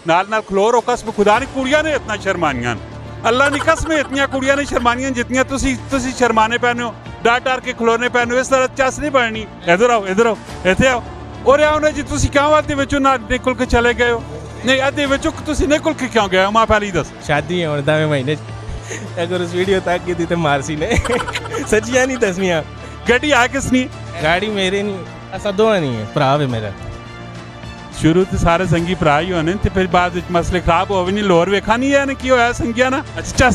नाल नाल खलो रो कसम खुदा ने कुड़ियां ने इतना शर्मानियां अल्लाह की कसम इतनी कुड़ियां ने शर्मानियां जितनियां तुसी शर्माने पैने हो डर के खलोने पैने हो इस तरह चस नहीं बननी इधर आओ इत्थे आओ और आओ ना जी तुसी क्यों अद्धे विचों ना निकल के चले गए हो नहीं अद्धे विचों तुसी निकल के क्यों गए हो मां पहले दस शादी है और 10वें महीने अगर उस वीडियो तक की थी तो मारसी ने सच्चियां नहीं दसनियां गड्डी आ किसनी गाड़ी मेरे नहीं ऐसा दो नहीं है भरा है मेरा शुरू तो सारे संगी भरा ही होने ते फिर बाद विच मसले खराब होवे नहीं लोर वेखा नहीं है की होया संगिया ना अच्छा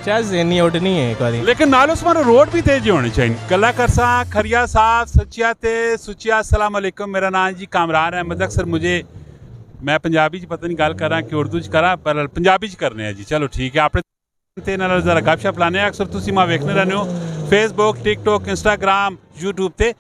चस देनी उठनी है एक बारी लेकिन नाल उस मारो रोड भी तेज होने चाहिए गला करसा खरिया साफ सच्चिया ते सुचिया अस्सलाम वालेकुम मेरा नाम जी कामरान अहमद अक्सर मुझे मैं पंजाबी च पता नहीं गल करा कि उर्दू च करा पर पंजाबी च करने जी चलो ठीक है अपने ते नाल जरा गपशप लाने अक्सर तुसी मां वेखने रहने हो फेसबुक टिकटॉक इंस्टाग्राम यूट्यूब ते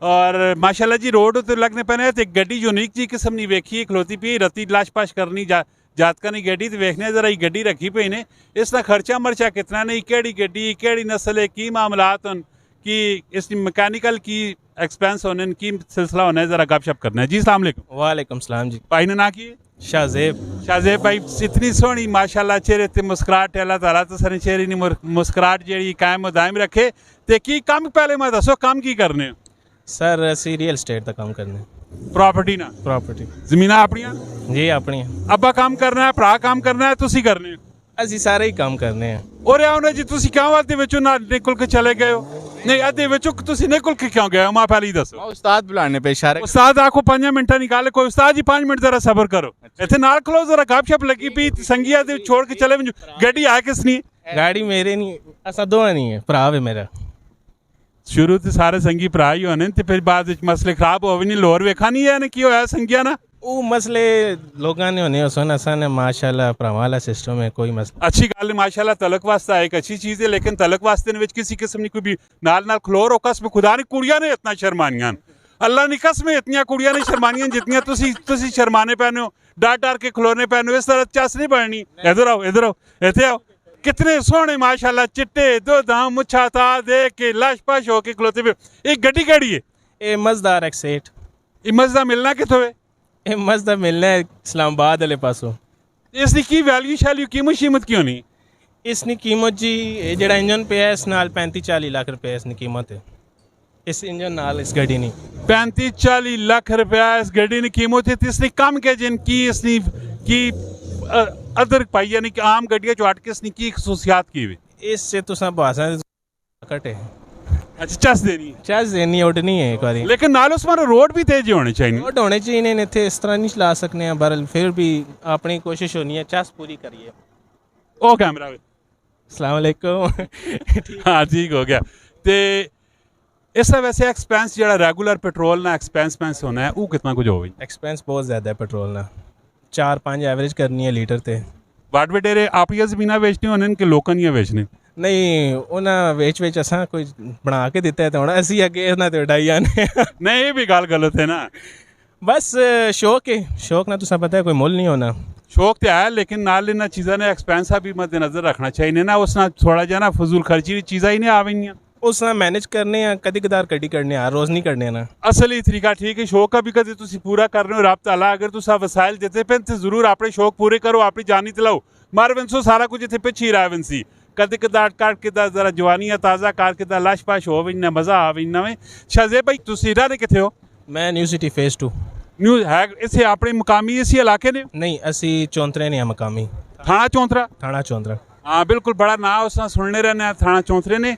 और माशाल्लाह जी रोड उत्ते लगने पैने ते गड्डी यूनिक जी किस्म नहीं वेखी खलोती पी रत्ती लाश पाश करनी जातका नहीं गड्डी तो वेखने जरा गड्डी रखी पई ने इसका खर्चा मर्चा कितना नहीं केड़ी गड्डी केड़ी नस्ल है की मामलात होन कि इसकी मैकेनिकल की एक्सपेंस होने की सिलसिला होना है जरा गपशप करना है जी अस्सलाम वालेकुम वालेकुम सलाम जी भाई ने ना की शाहजेब भाई इतनी सोहनी माशाल्लाह चेहरे ते मुस्कुराहट अल्लाह ताला तो सारे चेहरे नी मुस्कुराहट जेड़ी कायम दायम रखे ते की काम पहले मैं दसो काम की करने हो सर असी रियल स्टेट का काम करने प्रॉपर्टी ना प्रॉपर्टी जमीना अपनियां जी अपनी अब्बा काम करना है भरा काम करना है तुसी करने हो असी सारे ही काम करने हैं और आओ ना जी तुसी क्यों अद्धे विचों ना निकल के चले गए हो नहीं अद्धे विचों तुसी निकल के क्यों गए हो मां पहले दसो उस्ताद बुलाने पे इशारे उस्ताद आखो 5 मिनट निकाले कोई उस्ताद जी 5 मिनट जरा सबर करो इत्थे नाल खलो जरा गपशप लगी पी संगिया दे छोड़ के चले गड्डी आ किसनी गाड़ी मेरे नहीं ऐसा दो नहीं है भरा है मेरा शुरू तो सारे संगी भरा ही होने ते फिर बाद विच मसले खराब होवे नहीं लोर वेखा नहीं है की होया संगिया ना वो मसले लोगों ने होने सुन असन माशाल्लाह भरावाला सिस्टम है कोई मसला अच्छी गल है माशाल्लाह तलक वास्ता एक अच्छी चीज़ है लेकिन तलक वास्ते विच किसी किस्म की कोई भी नाल नाल खलो रो कसम खुदा ने कुड़ियां ने इतना शर्मानियां अल्लाह की कसम इतनी कुड़ियां ने शर्मानियां जितनियां तुसी शर्माने पैने हो डर के खलोने पैने हो इस तरह चस नहीं बननी इधर आओ इत्थे आओ कितने सोहने माशाल्लाह चिट्टे दो दाम मुच्छा था देख के लाश पाश होके खलोते पे एक गड्डी केड़ी है ये मजदार एक्सेट ये मजदा मिलना किथों है ये मजदा मिलना है इस्लामाबाद वाले पासों इसकी की वैल्यू शैल्यू कीमत शीमत क्यों नहीं इसकी कीमत जी जेड़ा इंजन पे है इस नाल 35-40 लाख रुपए इसकी कीमत है इस इंजन नाल इस गड्डी नहीं 35-40 लाख रुपया इस गड्डी की कीमत है इसने कम के जिनकी इसने की अदर पाई यानी कि आम गड्डियां जो अटके इसने की खसूसियात की हुई इससे तो सब भाषा कटे अच्छा चस देनी उठनी है एक बारी लेकिन नाल उस मारो रोड भी तेज होने चाहिए रोड होने चाहिए ने इत्थे इस तरह नहीं चला सकने हैं बहरहाल फिर भी अपनी कोशिश होनी है चस पूरी करिए ओ कैमरा अस्सलाम वालेकुम हाँ ठीक हो गया ते इसका वैसे एक्सपेंस जो रेगुलर पेट्रोल ना एक्सपेंस होना है वो कितना कुछ हो एक्सपेंस बहुत ज़्यादा है पेट्रोल ना 4-5 एवरेज करनी है लीटर ते वाट वेटेरे आप ये जमीना बेचनी होने कि लोगों नहीं बेचने नहीं उन्हें वेच असा कोई बना के दिता है तो हूँ असी अगे ना तो उड़ाई आने नहीं ये भी गल गलत है ना बस शौक है शौक ना तुसा पता है कोई मुल नहीं होना शौक तो है लेकिन नाल इन चीज़ों ने एक्सपेंस भी मद्देनजर रखना चाहिए ना उसना थोड़ा जा ना फजूल खर्ची चीज़ा ही नहीं आवेंगी उसना मैनेज करने हैं कदी कदार कड्डी करने हैं रोज़ नहीं करने ना असली तरीका ठीक है शौक का भी कभी तुम पूरा कर रहे हो रब ताला अगर तुम वसाइल देते पे तो जरूर अपने शौक पूरे करो अपनी जानी ते लाओ मार वंसो सारा कुछ इतने पिछे ही रहा वंसी कद कदार काट के जरा जवानी ताज़ा काट के लाश पाश हो मज़ा आवे नवे शाहजेब भाई तुसी रहने किथे हो मैं न्यू सिटी फेज 2 न्यू है इसे अपने मकामी इसी इलाके ने नहीं असी चौंतरे ने मकामी थाना चौंतरा हाँ बिल्कुल बड़ा ना उसना सुनने रहने थाना चौंतरे ने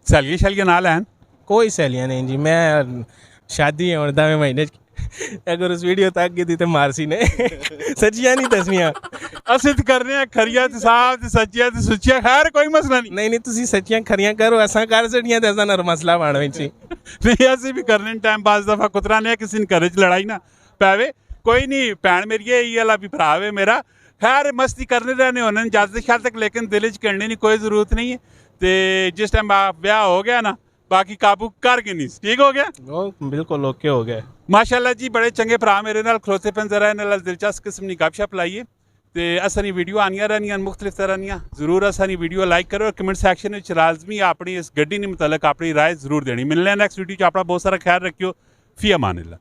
सैलियां नाल हैं कोई सैलियां नहीं जी मैं शादी है और 10वें महीने अगर उस वीडियो तक की थी तो मारसी ने सच्चियां नहीं दसनियां असित करने हैं खरिया ते साफ ते सच्चियां ते सुचियां खैर कोई मसला नहीं तुसी सच्चियां खरियां करो असा कर सड़ियां ते असा नर मसला बन विच नहीं असी भी करने टाइम पास दफा कुतरा ने किसी ने घर च लड़ाई ना पैवे कोई नहीं भैन मेरी ये वाला भी भरा है मेरा खैर मस्ती करने रहने होने ज़्यादा ख्याल तक लेकिन दिल च करने की कोई ज़रूरत नहीं है तो जिस टाइम ब्याह हो गया ना बाकी काबू कर के नहीं ठीक हो गया बिल्कुल ओके हो गया माशाल्लाह जी बड़े चंगे भरा मेरे नाल खलोते पे जरा इन्हां नाल दिलचस्प किस्म की गपशप लाइए तो असां वीडियो आनियां रहनियां मुख्तलिफ तरह दियां जरूर असां वीडियो लाइक करो और कमेंट सैक्शन में लाजमी अपनी इस गड्डी ने मुतलक अपनी राय जरूर देनी मिलने नेक्स्ट वीडियो अपना बहुत सारा ख्याल रखियो फी अमान अल्लाह।